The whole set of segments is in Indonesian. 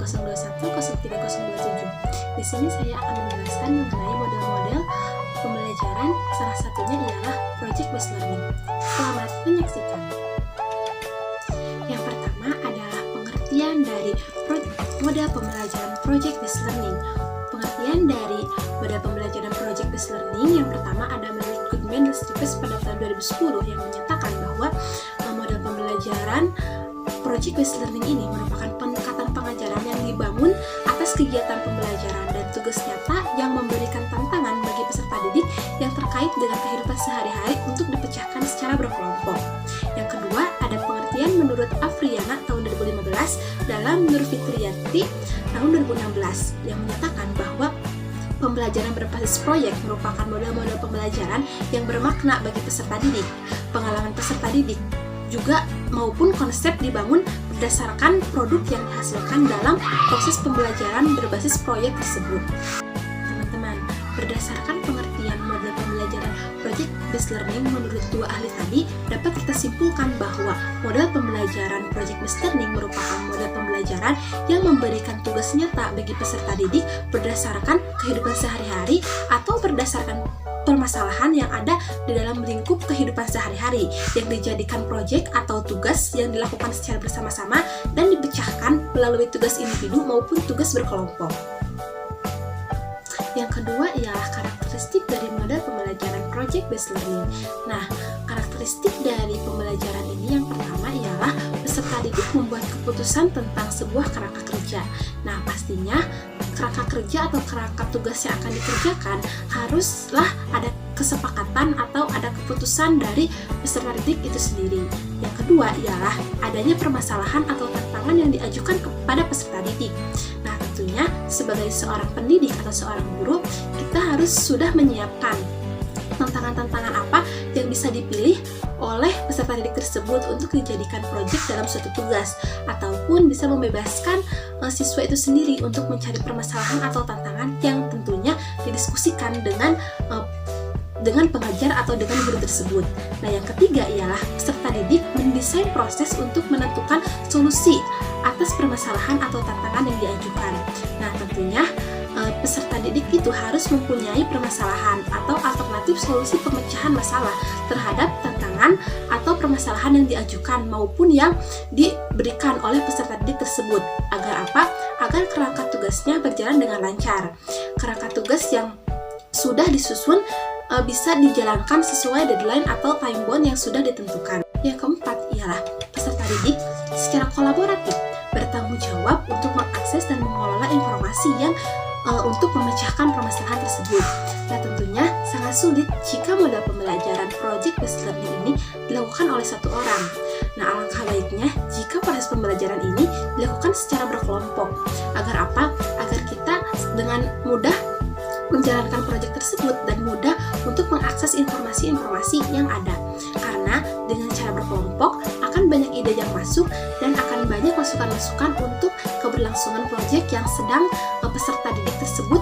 03010307. Di sini saya akan menjelaskan mengenai model-model pembelajaran, salah satunya ialah project based learning. Selamat menyaksikan. Yang pertama adalah pengertian dari model pembelajaran project based learning. Pengertian dari model pembelajaran project based learning yang pertama ada menurut Goodman dan Stevens pada tahun 2010 yang menyatakan bahwa model pembelajaran project based learning ini merupakan pendekatan pengajaran yang dibangun atas kegiatan pembelajaran dan tugas nyata yang memberikan tantangan bagi peserta didik yang terkait dengan kehidupan sehari-hari untuk dipecahkan secara berkelompok. Yang kedua, ada pengertian menurut Afriana tahun 2015 dalam Nur Fitriyanti tahun 2016 yang menyatakan bahwa pembelajaran berbasis proyek merupakan model-model pembelajaran yang bermakna bagi peserta didik. Pengalaman peserta didik juga maupun konsep dibangun berdasarkan produk yang dihasilkan dalam proses pembelajaran berbasis proyek tersebut. Teman-teman, berdasarkan pengertian model pembelajaran project based learning menurut dua ahli tadi, dapat kita simpulkan bahwa model pembelajaran project based learning merupakan model pembelajaran yang memberikan tugas nyata bagi peserta didik berdasarkan kehidupan sehari-hari atau berdasarkan permasalahan yang ada di dalam lingkup kehidupan sehari-hari yang dijadikan proyek atau tugas yang dilakukan secara bersama-sama dan dipecahkan melalui tugas individu maupun tugas berkelompok. Yang kedua ialah karakteristik dari model pembelajaran project based learning. Nah, karakteristik dari pembelajaran ini yang pertama ialah peserta didik membuat keputusan tentang sebuah kerangka kerja. Nah, pastinya kerangka kerja atau kerangka tugas yang akan dikerjakan haruslah ada kesepakatan atau ada keputusan dari peserta didik itu sendiri. Yang kedua ialah adanya permasalahan atau tantangan yang diajukan kepada peserta didik. Nah, tentunya sebagai seorang pendidik atau seorang guru, kita harus sudah menyiapkan tantangan-tantangan apa yang bisa dipilih oleh peserta didik tersebut untuk dijadikan proyek dalam suatu tugas, ataupun bisa membebaskan siswa itu sendiri untuk mencari permasalahan atau tantangan yang tentunya didiskusikan dengan pengajar atau dengan guru tersebut. Nah, yang ketiga ialah peserta didik mendesain proses untuk menentukan solusi atas permasalahan atau tantangan yang diajukan. Nah, tentunya peserta didik itu harus mempunyai permasalahan atau alternatif solusi pemecahan masalah terhadap tantangan atau permasalahan yang diajukan maupun yang diberikan oleh peserta didik tersebut. Agar apa? Agar kerangka tugasnya berjalan dengan lancar. Kerangka tugas yang sudah disusun bisa dijalankan sesuai deadline atau time bound yang sudah ditentukan. Yang keempat ialah peserta didik secara kolaboratif bertanggung jawab untuk mengakses dan mengelola informasi yang untuk memecahkan permasalahan tersebut. Nah, tentunya sangat sulit jika model pembelajaran project based learning ini dilakukan oleh satu orang. Nah, alangkah baiknya jika proses pembelajaran ini dilakukan secara berkelompok. Agar apa? Agar kita dengan mudah menjalankan proyek tersebut dan mudah untuk mengakses informasi-informasi yang ada. Karena dengan cara berkelompok akan banyak ide yang masuk dan akan banyak masukan-masukan untuk keberlangsungan proyek yang sedang peserta didik tersebut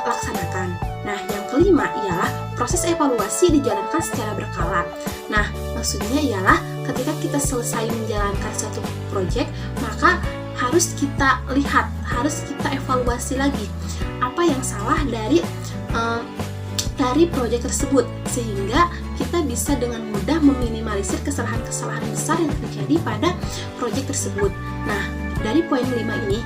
laksanakan. Nah, yang kelima ialah proses evaluasi dijalankan secara berkala. Nah, maksudnya ialah ketika kita selesai menjalankan suatu proyek, maka harus kita lihat, harus kita evaluasi lagi apa yang salah dari proyek tersebut, sehingga kita bisa dengan mudah meminimalisir kesalahan-kesalahan besar yang terjadi pada proyek tersebut. Nah, dari poin 5 ini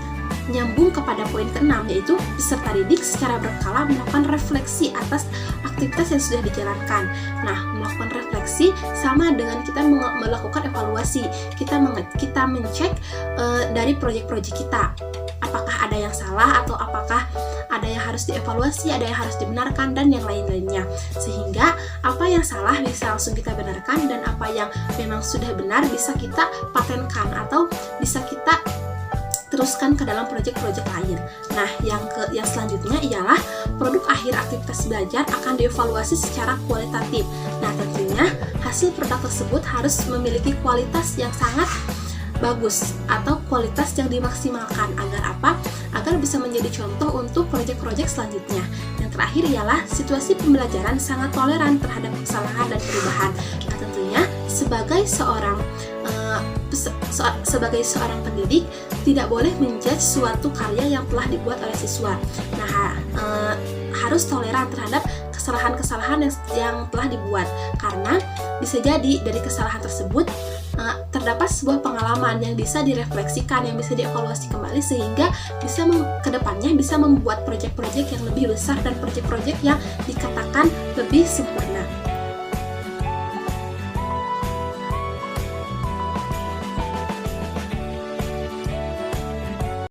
nyambung kepada poin ke-6, yaitu peserta didik secara berkala melakukan refleksi atas aktivitas yang sudah dijalankan. Nah, melakukan refleksi sama dengan kita melakukan evaluasi. Kita mencek dari proyek-proyek kita, apakah ada yang salah atau apakah ada yang harus dievaluasi, ada yang harus dibenarkan, dan yang lain-lainnya. Sehingga apa yang salah bisa langsung kita benarkan, dan apa yang memang sudah benar bisa kita patenkan atau bisa kita teruskan ke dalam proyek-proyek lain. Nah, yang selanjutnya ialah produk akhir aktivitas belajar akan dievaluasi secara kualitatif. Nah, tentunya hasil produk tersebut harus memiliki kualitas yang sangat bagus atau kualitas yang dimaksimalkan. Agar apa? Agar bisa menjadi contoh untuk proyek-proyek selanjutnya. Yang terakhir ialah situasi pembelajaran sangat toleran terhadap kesalahan dan perubahan. Nah, tentunya sebagai seorang pendidik, tidak boleh menjudge suatu karya yang telah dibuat oleh siswa. Nah, harus toleran terhadap kesalahan-kesalahan yang telah dibuat, karena bisa jadi dari kesalahan tersebut terdapat sebuah pengalaman yang bisa direfleksikan, yang bisa dievaluasi kembali, sehingga bisa kedepannya bisa membuat proyek-proyek yang lebih besar dan proyek-proyek yang dikatakan lebih sempurna.